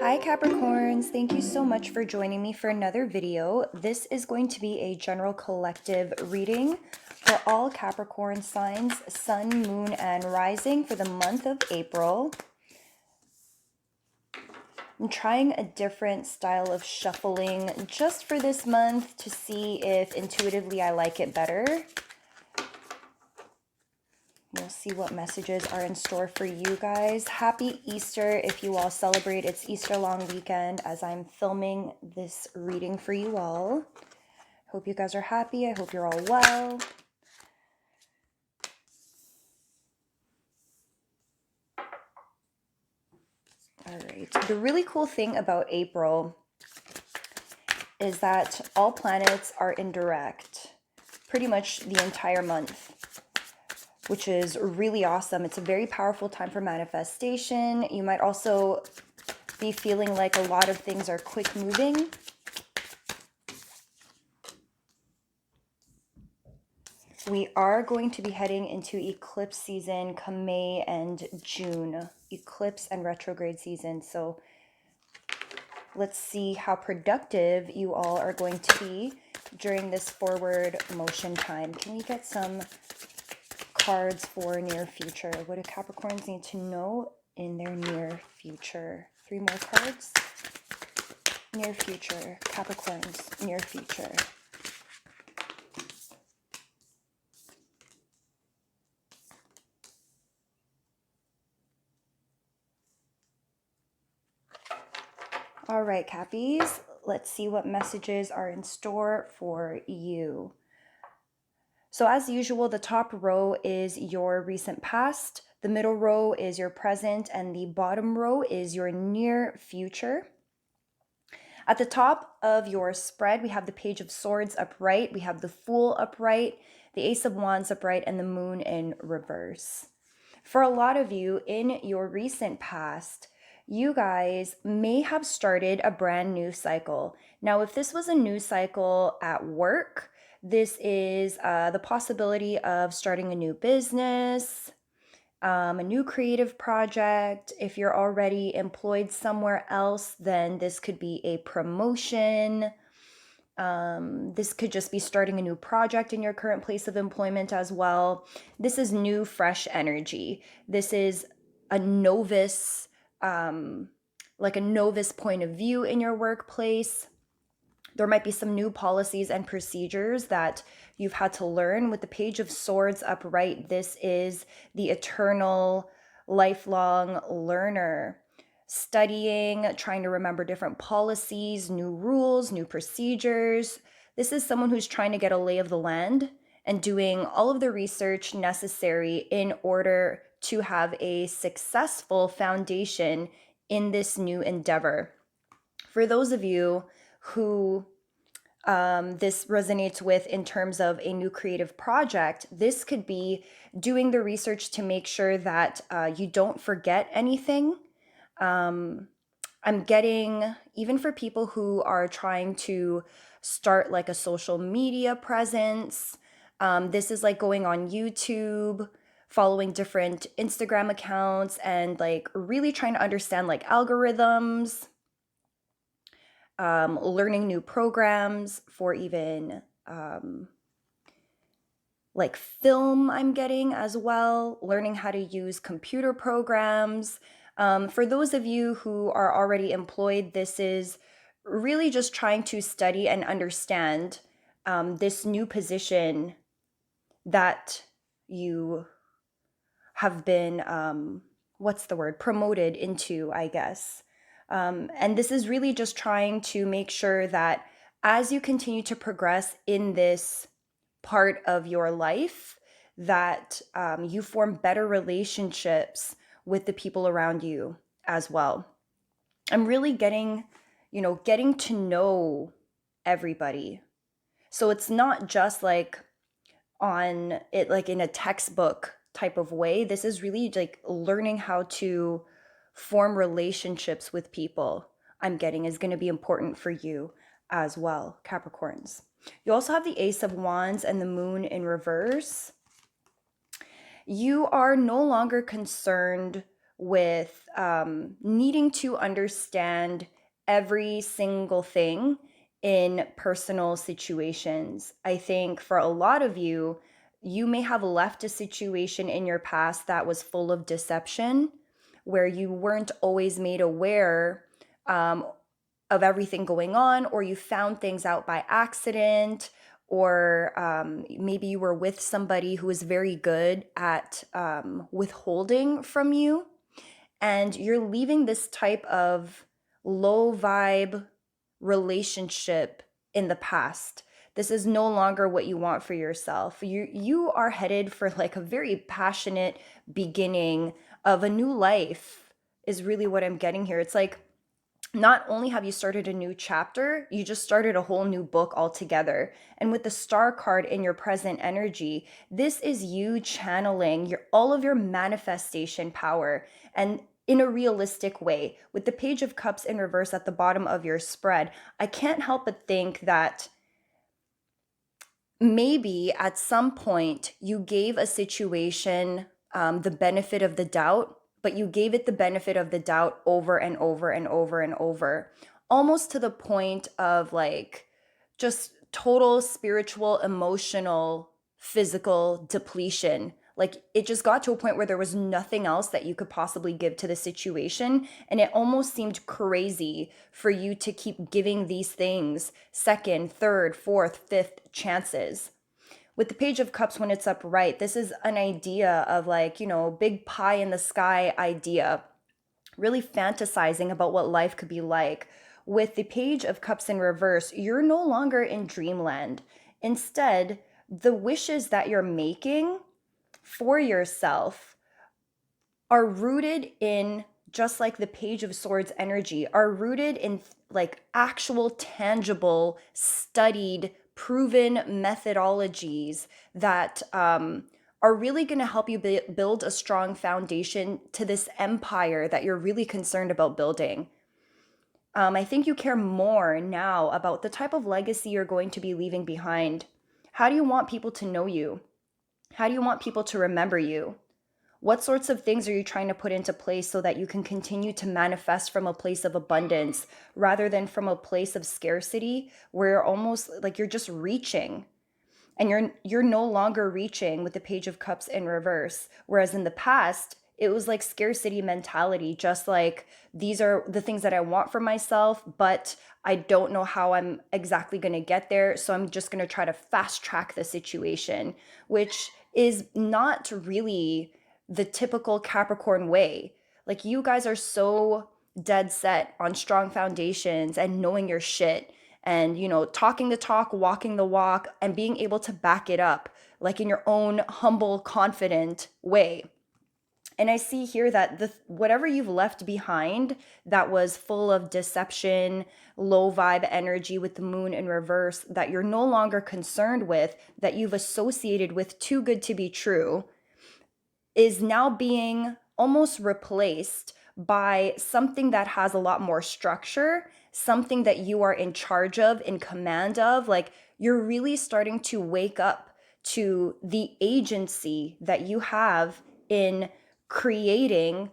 Hi Capricorns, thank you so much for joining me for another video. This is going to be a general collective reading for all Capricorn signs, sun, moon, and rising for the month of April. I'm trying a different style of shuffling just for this month to see if intuitively I like it better. We'll see what messages are in store for you guys. Happy Easter if you all celebrate. It's Easter long weekend as I'm filming this reading for you all. Hope you guys are happy. I hope you're all well. All right. The really cool thing about April is that all planets are in direct pretty much the entire month, which is really awesome. It's a very powerful time for manifestation. You might also be feeling like a lot of things are quick moving. We are going to be heading into eclipse season come May and June, eclipse and retrograde season. So let's see how productive you all are going to be during this forward motion time. Can we get some cards for near future? What do Capricorns need to know in their near future? 3 more cards. Near future, Capricorns, near future. All right, Cappies, let's see what messages are in store for you. So as usual, the top row is your recent past, the middle row is your present, and the bottom row is your near future. At the top of your spread, we have the Page of Swords upright, we have the Fool upright, the Ace of Wands upright, and the Moon in reverse. For a lot of you in your recent past, you guys may have started a brand new cycle. Now, if this was a new cycle at work, this is the possibility of starting a new business, a new creative project. If you're already employed somewhere else, then this could be a promotion. This could just be starting a new project in your current place of employment as well. This is new, fresh energy. This is a novice, like a novice point of view in your workplace. There might be some new policies and procedures that you've had to learn. With the Page of Swords upright, this is the eternal, lifelong learner. Studying, trying to remember different policies, new rules, new procedures. This is someone who's trying to get a lay of the land and doing all of the research necessary in order to have a successful foundation in this new endeavor. For those of you who this resonates with in terms of a new creative project, this could be doing the research to make sure that you don't forget anything. I'm getting, even for people who are trying to start like a social media presence, this is like going on YouTube, following different Instagram accounts, and like really trying to understand like algorithms, learning new programs for even like film. I'm getting as well, learning how to use computer programs. For those of you who are already employed, this is really just trying to study and understand this new position that you have been, what's the word, promoted into, I guess. And this is really just trying to make sure that as you continue to progress in this part of your life, that you form better relationships with the people around you as well. I'm really getting to know everybody. So it's not just like on it, like in a textbook type of way. This is really like learning how to form relationships with people, I'm getting, is going to be important for you as well, Capricorns. You also have the Ace of Wands and the Moon in reverse. You are no longer concerned with needing to understand every single thing in personal situations. I think for a lot of you, you may have left a situation in your past that was full of deception, where you weren't always made aware um, of everything going on, or you found things out by accident, or maybe you were with somebody who is very good at withholding from you, and you're leaving this type of low vibe relationship in the past. This is no longer what you want for yourself. You are headed for like a very passionate beginning of a new life, is really what I'm getting here. It's like, not only have you started a new chapter, you just started a whole new book altogether. And with the star card in your present energy, this is you channeling all of your manifestation power, and in a realistic way. With the Page of Cups in reverse at the bottom of your spread, I can't help but think that maybe at some point you gave a situation the benefit of the doubt, but you gave it the benefit of the doubt over and over and over and over, almost to the point of like just total spiritual, emotional, physical depletion. Like it just got to a point where there was nothing else that you could possibly give to the situation. And it almost seemed crazy for you to keep giving these things second, third, fourth, fifth chances. With the Page of Cups, when it's upright, this is an idea of like, big pie in the sky idea, really fantasizing about what life could be like. With the Page of Cups in reverse, you're no longer in dreamland. Instead, the wishes that you're making for yourself are rooted in, just like the Page of Swords energy, are rooted in like actual, tangible, studied, proven methodologies that are really going to help you build a strong foundation to this empire that you're really concerned about building. I think you care more now about the type of legacy you're going to be leaving behind. How do you want people to know you? How do you want people to remember you? What sorts of things are you trying to put into place so that you can continue to manifest from a place of abundance rather than from a place of scarcity, where you're almost like you're just reaching, and you're no longer reaching with the Page of Cups in reverse, whereas in the past it was like scarcity mentality, just like these are the things that I want for myself, but I don't know how I'm exactly going to get there, so I'm just going to try to fast track the situation, which is not really the typical Capricorn way. Like you guys are so dead set on strong foundations and knowing your shit, and talking the talk, walking the walk, and being able to back it up like in your own humble, confident way. And I see here that whatever you've left behind that was full of deception, low vibe energy with the moon in reverse, that you're no longer concerned with, that you've associated with too good to be true, is now being almost replaced by something that has a lot more structure, something that you are in charge of, in command of. Like you're really starting to wake up to the agency that you have in creating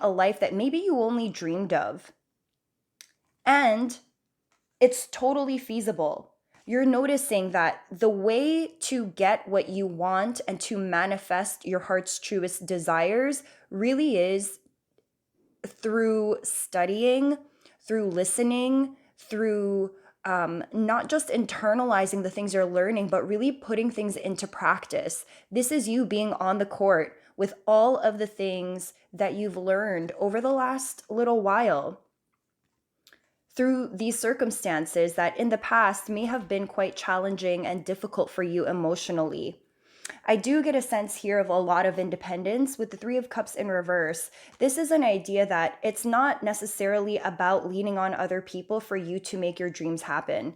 a life that maybe you only dreamed of. And it's totally feasible. You're noticing that the way to get what you want and to manifest your heart's truest desires really is through studying, through listening, through not just internalizing the things you're learning, but really putting things into practice. This is you being on the court with all of the things that you've learned over the last little while, through these circumstances that in the past may have been quite challenging and difficult for you emotionally. I do get a sense here of a lot of independence with the Three of Cups in reverse. This is an idea that it's not necessarily about leaning on other people for you to make your dreams happen.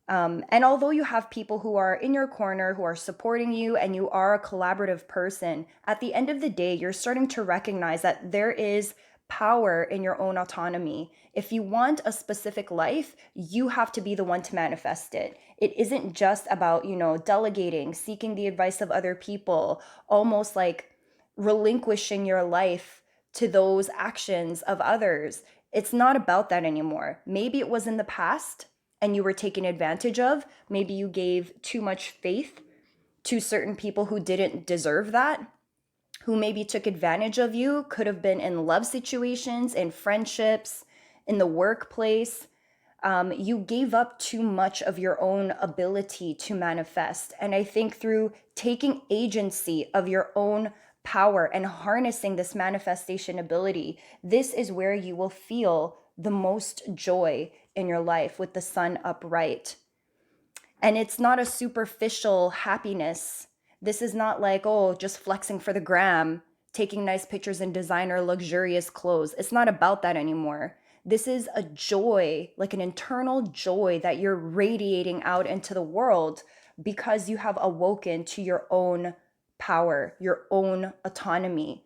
And although you have people who are in your corner, who are supporting you, and you are a collaborative person, at the end of the day, you're starting to recognize that there is power in your own autonomy. If you want a specific life, you have to be the one to manifest it. It isn't just about, delegating, seeking the advice of other people, almost like relinquishing your life to those actions of others. It's not about that anymore. Maybe it was in the past and you were taken advantage of. Maybe you gave too much faith to certain people who didn't deserve that, who maybe took advantage of you, could have been in love situations, in friendships, in the workplace. You gave up too much of your own ability to manifest. And I think through taking agency of your own power and harnessing this manifestation ability, this is where you will feel the most joy in your life with the sun upright. And it's not a superficial happiness. This is not like, oh, just flexing for the gram, taking nice pictures in designer, luxurious clothes. It's not about that anymore. This is a joy, like an internal joy that you're radiating out into the world because you have awoken to your own power, your own autonomy.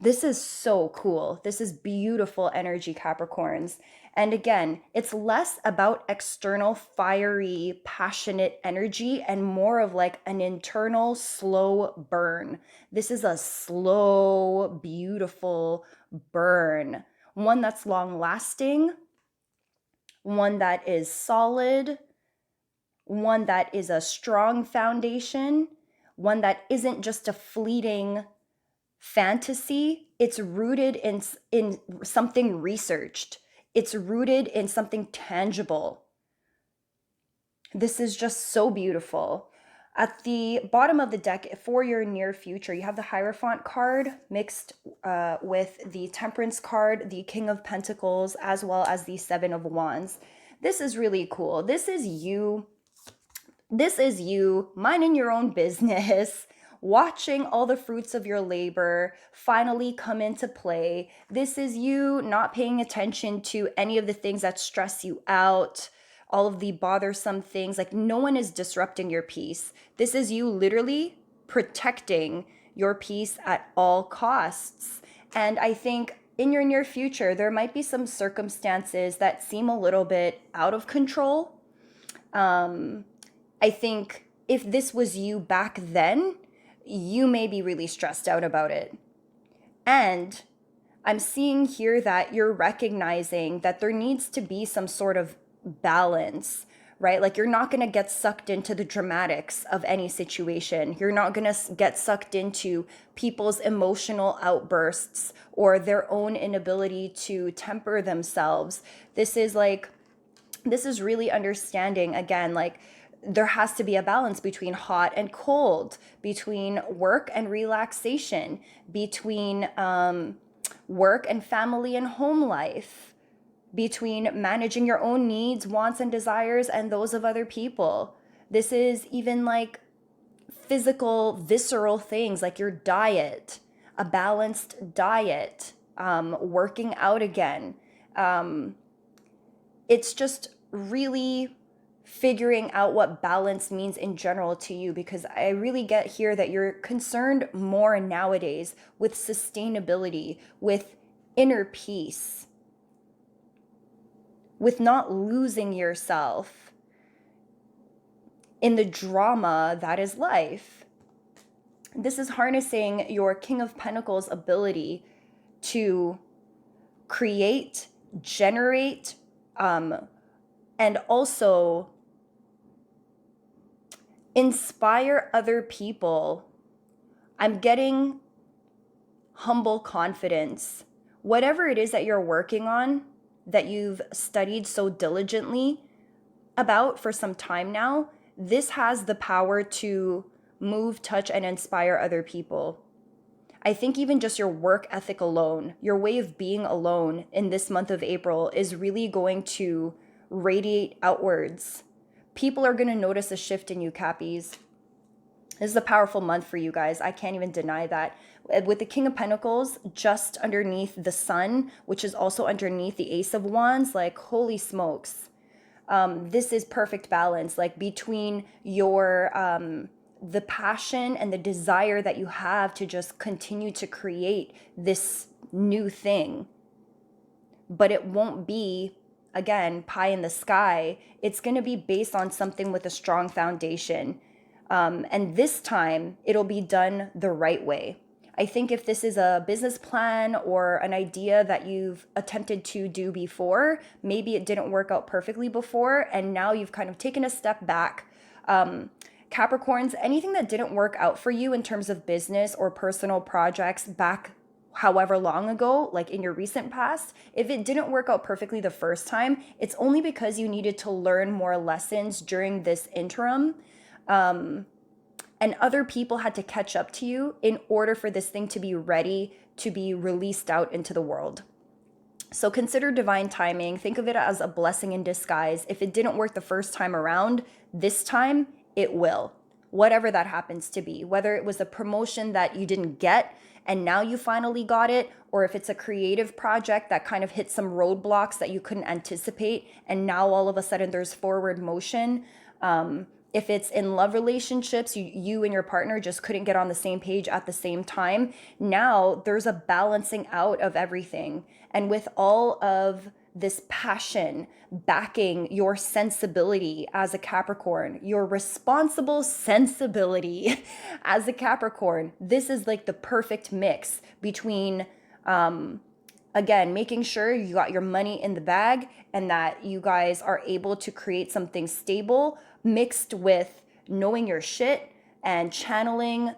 This is so cool. This is beautiful energy, Capricorns. And again, it's less about external, fiery, passionate energy and more of like an internal, slow burn. This is a slow, beautiful burn, one that's long lasting, one that is solid, one that is a strong foundation, one that isn't just a fleeting fantasy. It's rooted in something researched. It's rooted in something tangible. This is just so beautiful. At the bottom of the deck, for your near future, you have the Hierophant card mixed with the Temperance card, the King of Pentacles, as well as the Seven of Wands. This is really cool. This is you. This is you minding your own business, watching all the fruits of your labor finally come into play. This is you not paying attention to any of the things that stress you out, all of the bothersome things. Like, no one is disrupting your peace. This is you literally protecting your peace at all costs. And I think in your near future, there might be some circumstances that seem a little bit out of control. I think if this was you back then, you may be really stressed out about it. And I'm seeing here that you're recognizing that there needs to be some sort of balance, right? Like, you're not going to get sucked into the dramatics of any situation. You're not going to get sucked into people's emotional outbursts or their own inability to temper themselves. This is really understanding, again, like, there has to be a balance between hot and cold, between work and relaxation, between work and family and home life, between managing your own needs, wants, and desires and those of other people. This is even like physical, visceral things like your diet, a balanced diet, working out again. It's just really figuring out what balance means in general to you, because I really get here that you're concerned more nowadays with sustainability, with inner peace, with not losing yourself in the drama that is life. This is harnessing your King of Pentacles ability to create, generate, and also inspire other people. I'm getting humble confidence. Whatever it is that you're working on, that you've studied so diligently about for some time now, this has the power to move, touch, and inspire other people. I think even just your work ethic alone, your way of being alone in this month of April is really going to radiate outwards. People are going to notice a shift in you, Cappies. This is a powerful month for you guys. I can't even deny that. With the King of Pentacles just underneath the Sun, which is also underneath the Ace of Wands, like, holy smokes. This is perfect balance, like, between your the passion and the desire that you have to just continue to create this new thing. But it won't be, again, pie in the sky. It's going to be based on something with a strong foundation. And this time, it'll be done the right way. I think if this is a business plan or an idea that you've attempted to do before, maybe it didn't work out perfectly before, and now you've kind of taken a step back. Capricorns, anything that didn't work out for you in terms of business or personal projects back however long ago, like in your recent past, if it didn't work out perfectly the first time, it's only because you needed to learn more lessons during this interim. And other people had to catch up to you in order for this thing to be ready to be released out into the world. So consider divine timing. Think of it as a blessing in disguise. If it didn't work the first time around, this time it will. Whatever that happens to be, whether it was a promotion that you didn't get and now you finally got it, or if it's a creative project that kind of hit some roadblocks that you couldn't anticipate and now all of a sudden there's forward motion. If it's in love relationships, you and your partner just couldn't get on the same page at the same time. Now there's a balancing out of everything. And with all of this passion backing your sensibility as a Capricorn, your responsible sensibility as a Capricorn, this is like the perfect mix between, again, making sure you got your money in the bag and that you guys are able to create something stable, mixed with knowing your shit and channeling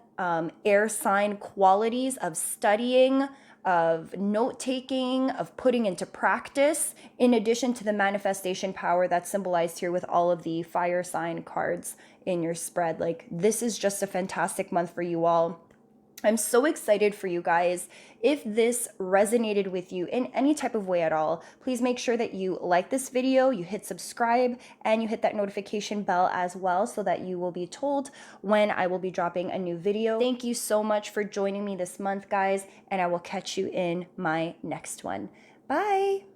air sign qualities of studying, of note-taking, of putting into practice, in addition to the manifestation power that's symbolized here with all of the fire sign cards in your spread. Like, this is just a fantastic month for you all. I'm so excited for you guys. If this resonated with you in any type of way at all, please make sure that you like this video, you hit subscribe, and you hit that notification bell as well so that you will be told when I will be dropping a new video. Thank you so much for joining me this month, guys, and I will catch you in my next one. Bye!